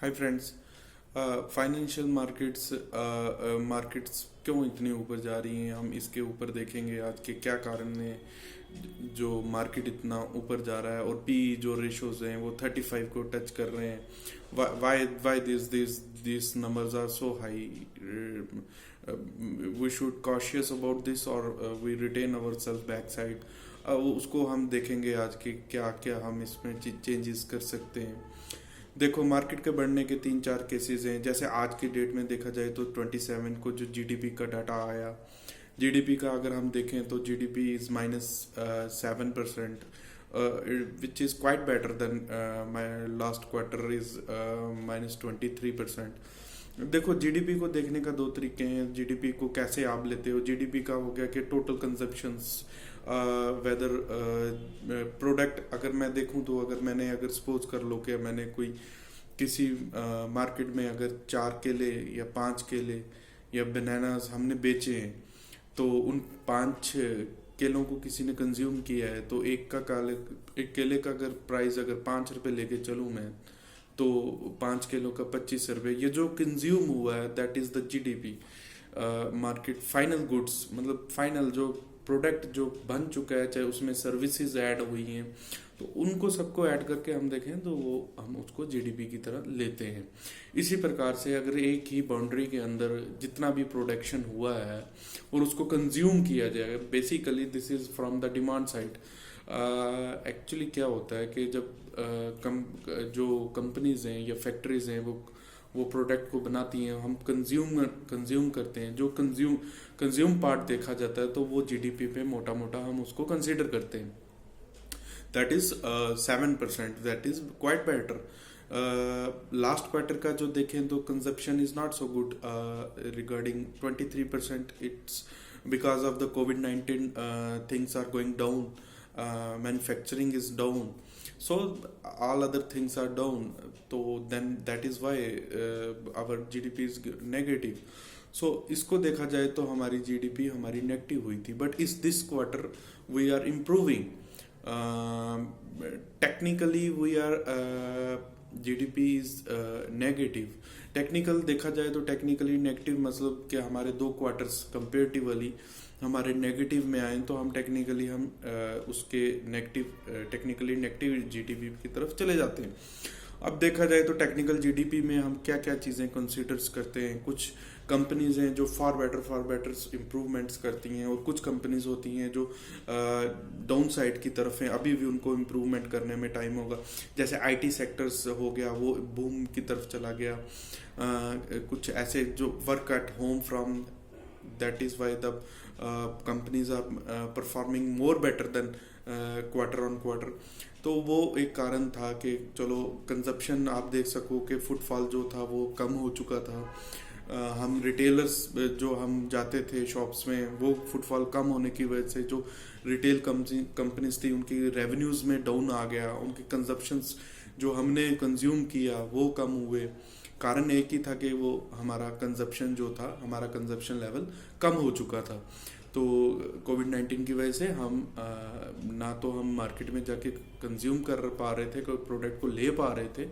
Hi friends. Financial markets क्यों इतनी ऊपर जा रही हैं, हम इसके ऊपर देखेंगे आज के क्या कारण है जो मार्केट इतना ऊपर जा रहा है। और पी जो रेशोज हैं वो 35 को टच कर रहे हैं। Why why this numbers are so high. We should cautious about this और we retain our self back side. उसको हम देखेंगे आज के क्या क्या हम इसमें चेंजेस कर सकते हैं। देखो, मार्केट के बढ़ने के तीन चार केसेस हैं। जैसे आज की डेट में देखा जाए तो 27 को जो जीडीपी का डाटा आया, जीडीपी का अगर हम देखें तो GDP is -7%, which is quite better than my last quarter is -23%। देखो, जीडीपी को देखने का दो तरीके हैं। जीडीपी को कैसे आप लेते हो? जीडीपी का हो गया कि टोटल कंजप्शंस, वेदर प्रोडक्ट। अगर मैं देखूं तो अगर सपोज कर लो कि मैंने कोई किसी मार्केट में अगर 4 केले या 5 केले या बनानास हमने बेचे हैं, तो उन 5 केलों को किसी ने कंज्यूम किया है, तो एक केले का अगर प्राइस अगर 5 रुपये लेके चलूँ मैं, तो 5 किलो का 25 रुपये, ये जो कंज्यूम हुआ है that is the GDP. Market final goods, मतलब फाइनल जो प्रोडक्ट जो बन चुका है, चाहे उसमें सर्विसेज ऐड हुई हैं, तो उनको सबको ऐड करके हम देखें तो वो हम उसको जीडीपी की तरह लेते हैं। इसी प्रकार से अगर एक ही बाउंड्री के अंदर जितना भी प्रोडक्शन हुआ है और उसको कंज्यूम किया जाएगा, basically this is from the demand side. Actually क्या होता है कि जब जो कंपनीज हैं या फैक्ट्रीज हैं वो प्रोडक्ट को बनाती हैं, हम कंज्यूम करते हैं। जो कंज्यूम पार्ट देखा जाता है तो वो जीडीपी पे मोटा मोटा हम उसको कंसीडर करते हैं। That is 7%, that is quite better. Last quarter का जो देखें तो consumption is not so good, regarding 23%। It's because of the कोविड-19 things are going down, manufacturing is down, so all other things are down, so then that is why our GDP is negative. So इसको देखा जाए तो हमारी GDP हमारी negative हुई थी, but this quarter we are improving. Technically we are GDP is negative. Technical देखा जाए तो टेक्निकली नेगेटिव मतलब कि हमारे 2 क्वार्टर्स कंपेरेटिवली हमारे नेगेटिव में आए, तो हम टेक्निकली उसके टेक्निकली नेगेटिव जीडीपी की तरफ चले जाते हैं। अब देखा जाए तो टेक्निकल जीडीपी में हम क्या क्या चीज़ें कंसीडर्स करते हैं। कुछ कंपनीज हैं जो फार बेटर इम्प्रूवमेंट्स करती हैं, और कुछ कंपनीज होती हैं जो डाउन साइड की तरफ हैं, अभी भी उनको इम्प्रूवमेंट करने में टाइम होगा। जैसे आईटी सेक्टर्स हो गया, वो बूम की तरफ चला गया। कुछ ऐसे जो work at home from, that is why the companies are performing more better than quarter on quarter. तो वो एक कारण था कि चलो कंजप्शन आप देख सको कि फुटफॉल जो था वो कम हो चुका था। हम रिटेलर्स जो हम जाते थे शॉप्स में, वो फुटफॉल कम होने की वजह से जो रिटेल कंपनीज थी उनकी रेवेन्यूज में डाउन आ गया, उनके कंजप्शंस जो हमने कंज्यूम किया वो कम हुए। कारण एक ही था कि वो हमारा कंजप्शन जो था, हमारा कंजप्शन लेवल कम हो चुका था। तो कोविड-19 की वजह से हम ना तो हम मार्केट में जाके कंज्यूम कर पा रहे थे, कोई प्रोडक्ट को ले पा रहे थे,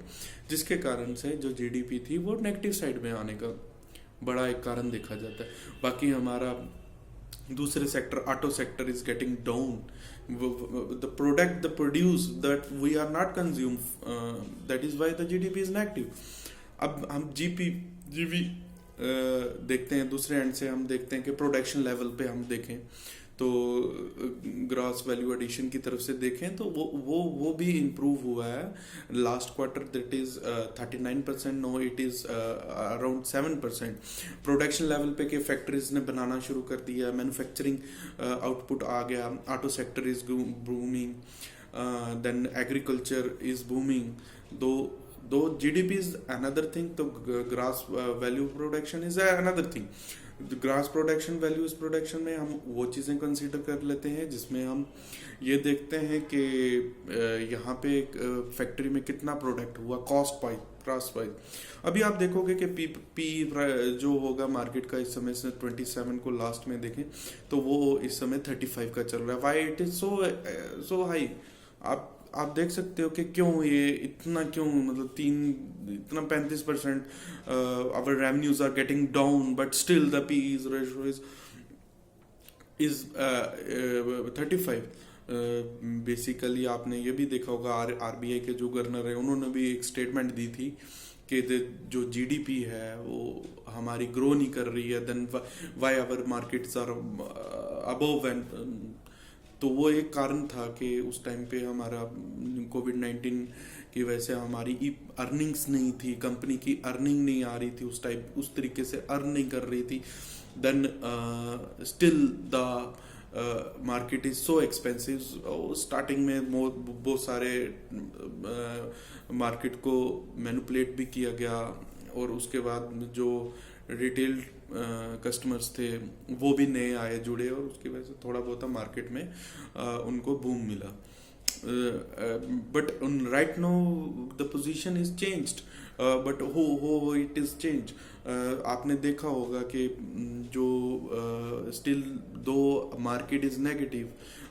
जिसके कारण से जो जीडीपी थी वो नेगेटिव साइड में आने का बड़ा एक कारण देखा जाता है। बाकी हमारा दूसरे sector, auto sector is getting down. The product the produce that we are not consume, that is why the GDP is negative. अब हम जीवी देखते हैं, दूसरे एंड से हम देखते हैं कि प्रोडक्शन लेवल पे हम देखें तो ग्रॉस वैल्यू एडिशन की तरफ से देखें तो वो भी इम्प्रूव हुआ है। Last quarter that is 39%, no it is around 7%। Production level पे के फैक्ट्रीज ने बनाना शुरू कर दिया, मैन्युफैक्चरिंग आउटपुट आ गया, auto sector is booming, then agriculture is booming. दो GDP is another thing, तो gross value production is another thing। Gross production value इस प्रोडक्शन में हम वो चीज़ें कंसीडर कर लेते हैं जिसमें हम ये देखते हैं कि यहाँ पे फैक्ट्री में कितना प्रोडक्ट हुआ, कॉस्ट वाइज। अभी आप देखोगे कि पी जो होगा मार्केट का इस समय से 27 को लास्ट में देखें तो वो इस समय 35 का चल रहा है। Why it is so high? आप देख सकते हो कि क्यों ये इतना क्यों मतलब तीन इतना 35% our revenues are getting down but still the PE ratio is 35. Basically आपने ये भी देखा होगा आरबीआई के जो गवर्नर है उन्होंने भी एक स्टेटमेंट दी थी कि जो जीडीपी है वो हमारी ग्रो नहीं कर रही है, then why our markets are above and तो वो एक कारण था कि उस टाइम पे हमारा कोविड-19 की वजह से हमारी अर्निंग्स नहीं थी, कंपनी की अर्निंग नहीं आ रही थी उस तरीके से अर्न नहीं कर रही थी. Then still the market is so expensive. Starting में बहुत सारे मार्केट को मैनिपुलेट भी किया गया और उसके बाद जो रिटेल कस्टमर्स थे वो भी नए आए जुड़े और उसकी वजह से थोड़ा बहुत मार्केट में उनको बूम मिला. But right know the position is changed, but हो इट इज चेंज. आपने देखा होगा कि जो स्टिल दो market is negative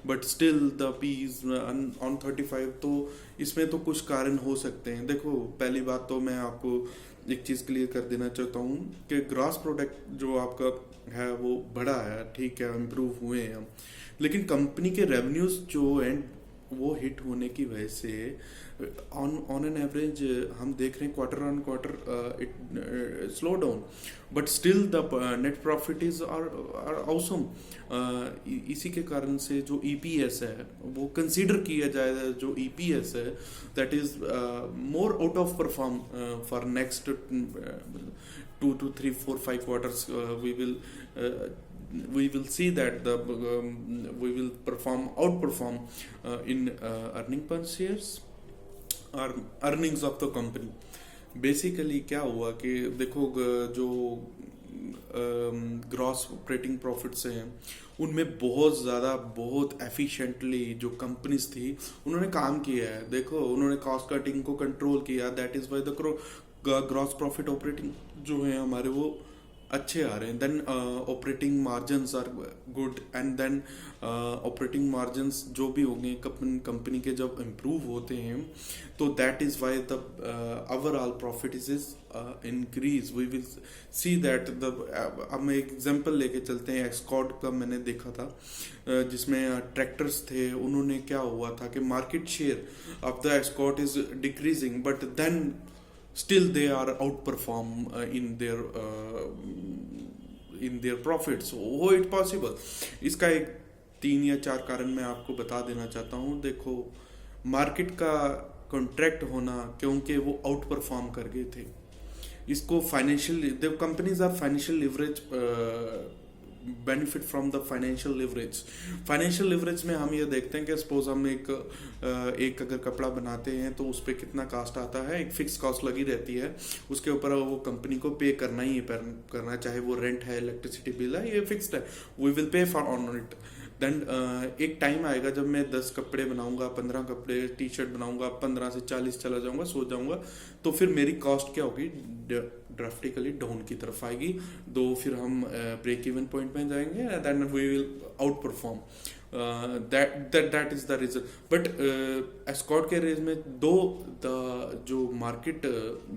but still the P is on 35. तो इसमें तो कुछ कारण हो सकते हैं. देखो पहली बात तो मैं आपको एक चीज़ क्लियर कर देना चाहता हूँ कि ग्रॉस प्रोडक्ट जो आपका है वो बढ़ा है, ठीक है, इम्प्रूव हुए हैं हम, लेकिन कंपनी के रेवेन्यूज जो एंड वो हिट होने की वजह से ऑन एन एवरेज हम देख रहे हैं quarter on quarter it slow down but still the net profit is are awesome. इसी के कारण से जो ईपीएस है वो कंसीडर किया जाए, जो ईपीएस है that is more out of perform for next 2 to 3 4 5 quarters. We will see that we will outperform in earning per shares or earnings of the company. Basically क्या हुआ कि देखो जो ग्रॉस ऑपरेटिंग प्रॉफिट्स हैं उनमें बहुत efficiently जो companies थी उन्होंने काम किया है. देखो उन्होंने कॉस्ट कटिंग को कंट्रोल किया, that is why the gross profit operating जो है हमारे वो अच्छे आ रहे हैं. Then operating margins are good and then operating margins जो भी होंगे कंपनी के जब इम्प्रूव होते हैं तो that is why the overall profit is increase. We will see that अब मैं एक एग्जांपल लेके चलते हैं. एस्कॉर्ट का मैंने देखा था जिसमें ट्रैक्टर्स थे. उन्होंने क्या हुआ था कि market share of the Escort is decreasing but then still they are outperform in their profits. So it possible. इसका एक 3 या 4 कारण मैं आपको बता देना चाहता हूँ. देखो मार्केट का कॉन्ट्रैक्ट होना क्योंकि वो आउट परफॉर्म कर गए थे. इसको financial companies are financial leverage benefit from the financial leverage में हम ये देखते हैं कि सपोज हम एक अगर कपड़ा बनाते हैं तो उस पर कितना कॉस्ट आता है, एक फिक्स कॉस्ट लगी रहती है, उसके ऊपर वो कंपनी को पे करना ही करना, चाहे वो रेंट है, इलेक्ट्रिसिटी बिल है, ये फिक्स्ड है, we will pay for on it. Then एक टाइम आएगा जब मैं 10 कपड़े बनाऊंगा, 15 कपड़े टी शर्ट बनाऊंगा, 15 से 40 चला जाऊंगा, सो जाऊंगा, तो फिर मेरी कॉस्ट क्या होगी, ड्राफ्टिकली डाउन की तरफ आएगी. तो फिर हम ब्रेक इवन पॉइंट में जाएंगे, then we will out perform. That is the reason. But Escort के रेंज में जो मार्केट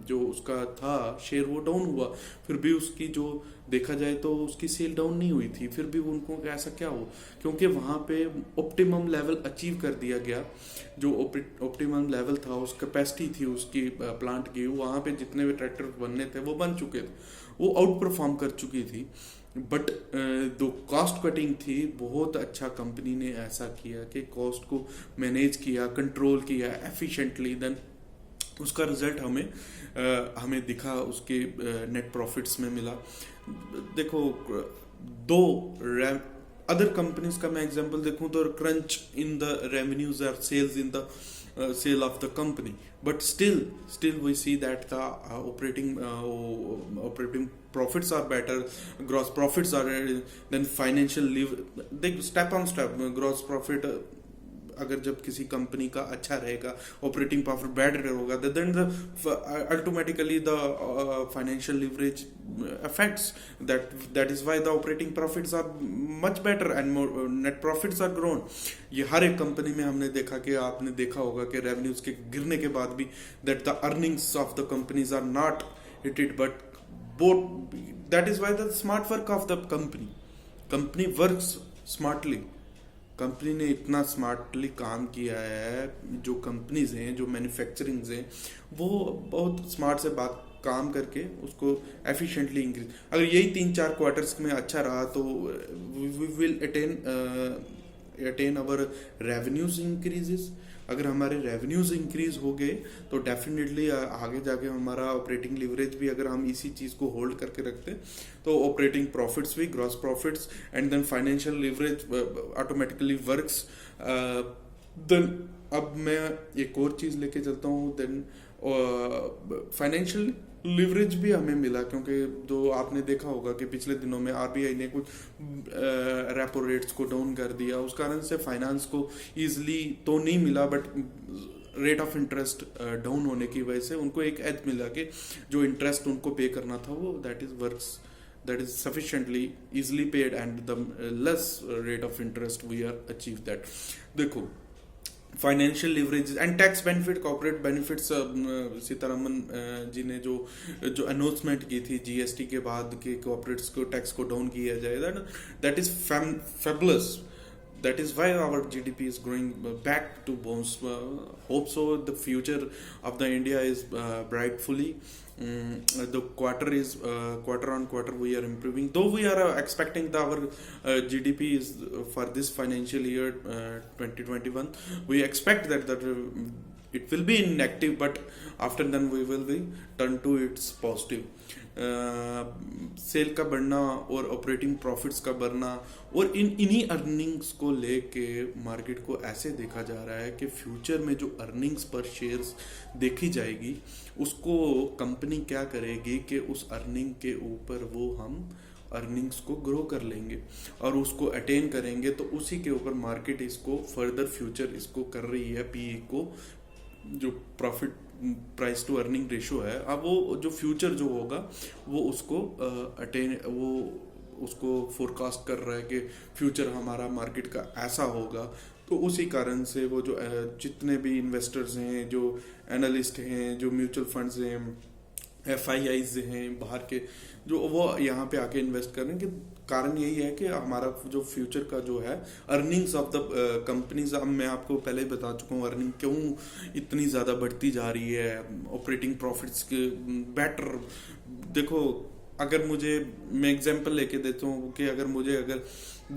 जो उसका था शेयर वो डाउन हुआ, फिर भी उसकी जो देखा जाए तो उसकी सेल डाउन नहीं हुई थी. फिर भी उनको ऐसा क्या हो, क्योंकि वहाँ पे ऑप्टिमम लेवल अचीव कर दिया गया. जो ऑप्टिमम लेवल था, उस कैपेसिटी थी उसकी प्लांट की, वहाँ पे जितने भी ट्रैक्टर बनने थे वो बन चुके थे, वो आउट परफॉर्म कर चुकी थी. बट जो कॉस्ट कटिंग थी, बहुत अच्छा कंपनी ने ऐसा किया कि कॉस्ट को मैनेज किया, कंट्रोल किया एफिशिएंटली. देन उसका रिजल्ट हमें दिखा, उसके नेट प्रॉफिट्स में मिला. देखो दो अदर कंपनीज का मैं एग्जांपल देखूं तो क्रंच इन द रेवेन्यूज और sales in the sale of the company, but still we see that the operating profits are better, gross profits are then financial step on step gross profit अगर जब किसी company का अच्छा रहेगा, operating profit better होगा, then ultimately the financial leverage affects that is why the operating profits are much better and more net profits are grown. ये हर एक company में हमने देखा कि आपने देखा होगा कि रेवेन्यूज के गिरने के बाद भी that the earnings of the companies are not hit it, but both that is why the smart work of the company works smartly. Company ने इतना स्मार्टली काम किया है, जो कंपनीज हैं, जो मैन्युफैक्चरिंग्स हैं, वो बहुत स्मार्ट से बात काम करके उसको एफिशिएंटली इंक्रीज, अगर यही 3-4 क्वार्टर्स में अच्छा रहा तो we will attain our revenues increases. अगर हमारे रेवेन्यूज इंक्रीज हो गए तो डेफिनेटली आगे जाके हमारा ऑपरेटिंग लिवरेज भी, अगर हम इसी चीज़ को होल्ड करके रखते हैं तो ऑपरेटिंग प्रॉफिट्स भी, gross profits and then financial leverage automatically works. Then अब मैं एक और चीज़ लेके चलता हूँ. देन फाइनेंशियल लिवरेज भी हमें मिला, क्योंकि जो आपने देखा होगा कि पिछले दिनों में आरबीआई ने कुछ रेपो रेट्स को डाउन कर दिया, उस कारण से फाइनेंस को इजीली तो नहीं मिला, but rate of interest down होने की वजह से उनको एक एज मिला कि जो इंटरेस्ट उनको पे करना था वो that is sufficiently easily paid and the less rate of interest we are achieve that. देखो, financial leverage and tax benefit, corporate benefits, Sitharaman ji ने जो अनाउंसमेंट की थी जीएसटी के बाद कि कॉर्पोरेट्स को टैक्स को डाउन किया जाएगा, that is fabulous. That is why our GDP is growing back to bones. Hope so. The future of the India is brightfully. The quarter on quarter we are improving. Though we are expecting our GDP is for this financial year 2021. We expect that it will be in negative, but after then we will be turn to its positive. Sale का बढ़ना और operating profits का बढ़ना, और इन्हीं earnings को लेके market को ऐसे देखा जा रहा है कि फ्यूचर में जो अर्निंग्स पर शेयर्स देखी जाएगी उसको कंपनी क्या करेगी कि उस अर्निंग के ऊपर वो हम अर्निंग्स को ग्रो कर लेंगे और उसको अटेन करेंगे, तो उसी के ऊपर मार्केट इसको फर्दर फ्यूचर इसको कर रही है. पीई को जो profit price to earning ratio है, अब वो जो फ्यूचर जो होगा वो उसको उसको फोरकास्ट कर रहा है कि फ्यूचर हमारा मार्केट का ऐसा होगा. तो उसी कारण से वो जो जितने भी इन्वेस्टर्स हैं, जो एनालिस्ट हैं, जो म्यूचुअल फंड्स हैं, FIIs हैं बाहर के, जो वो यहाँ पे आके इन्वेस्ट कर रहे हैं, कि कारण यही है कि हमारा जो फ्यूचर का जो है अर्निंग्स ऑफ द कंपनीज, अब मैं आपको पहले ही बता चुका हूँ अर्निंग क्यों इतनी ज़्यादा बढ़ती जा रही है, ऑपरेटिंग प्रॉफिट्स के बेटर. देखो, अगर मैं एग्जांपल लेके देता हूँ कि अगर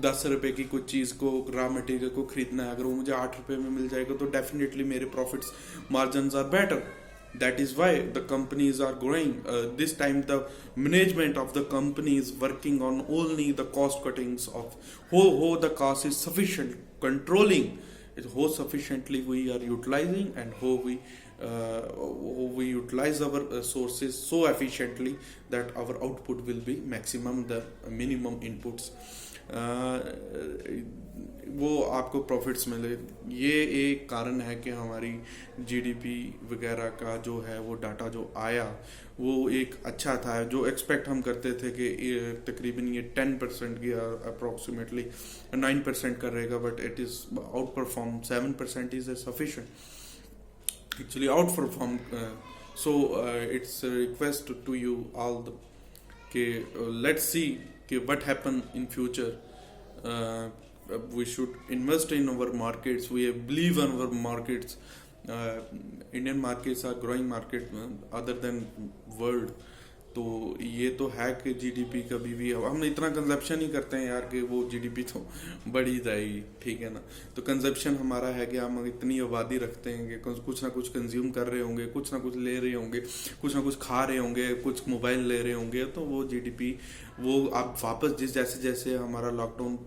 10 रुपए की कुछ चीज़ को, रॉ मटेरियल को खरीदना है, अगर वो मुझे 8 रुपए में मिल जाएगा तो डेफिनेटली मेरे profits margins are better. That is why the companies are growing. This time the management of the company is working on only the cost cuttings of how the cost is sufficient, controlling it, how sufficiently we are utilizing and how we utilize our sources so efficiently that our output will be maximum, the minimum inputs. वो आपको profits मिले. ये एक कारण है कि हमारी GDP वगैरह का जो है वो डाटा जो आया वो एक अच्छा था. जो एक्सपेक्ट हम करते थे कि तकरीबन ये 10% की अप्रॉक्सीमेटली 9% करेगा, but it is out perform 7% is sufficient, actually out perform. So it's request to you all कि लेट्स सी कि what happen in future. We should invest in our markets. We believe in our markets. Indian markets are growing market other than world. तो ये तो है कि GDP कभी भी, हम इतना कंजप्शन ही करते हैं यार कि वो जीडीपी तो बढ़ ही जाएगी, ठीक है ना. तो कंजप्शन हमारा है कि हम इतनी आबादी रखते हैं कि कुछ ना कुछ कंज्यूम कर रहे होंगे, कुछ ना कुछ ले रहे होंगे, कुछ ना कुछ खा रहे होंगे, कुछ मोबाइल ले रहे होंगे, तो वो जीडीपी वो अब वापस जैसे जैसे हमारा लॉकडाउन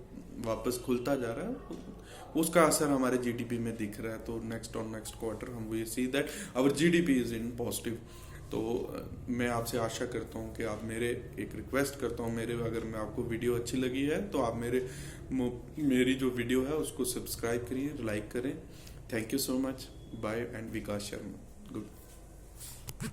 वापस खुलता जा रहा है उसका असर हमारे जीडीपी में दिख रहा है. तो नेक्स्ट क्वार्टर हम we see that our GDP is in positive. तो मैं आपसे आशा करता हूँ कि आप मेरे एक रिक्वेस्ट करता हूँ, मेरे अगर मैं आपको वीडियो अच्छी लगी है तो आप मेरी जो वीडियो है उसको सब्सक्राइब करिए, लाइक करें। Thank you so much. Bye and Vikas Sharma. Good.